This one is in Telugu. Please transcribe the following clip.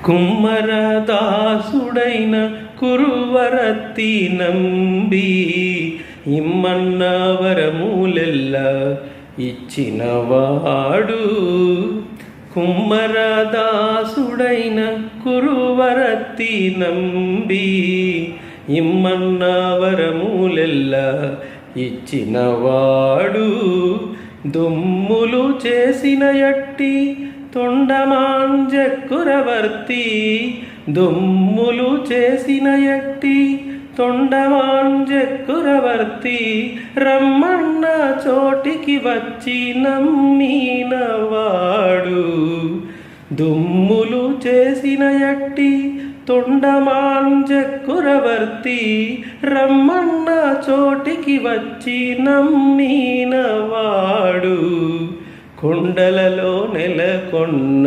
కుమ్మరదాసుడైన కురువరత్తి నంబి ఇమ్మన్న వరములెల్ల ఇచ్చినవాడు. కుమ్మరదాసుడైన కురువరత్తి నంబి ఇమ్మన్న వరములెల్ల ఇచ్చినవాడు. దుమ్ములు చేసిన ఎట్టి తొండమాంజక్కురవర్తి, దుమ్ములు చేసిన ఎట్టి తొండమాంజక్కురవర్తి, రమ్మన్న చోటికి వచ్చి నమ్మినవాడు. దుమ్ములు చేసిన ఎట్టి తొండమాంజక్కురవర్తి, రమ్మన్న చోటికి వచ్చి నమ్మినవాడు. కొండలలో నెలకొన్న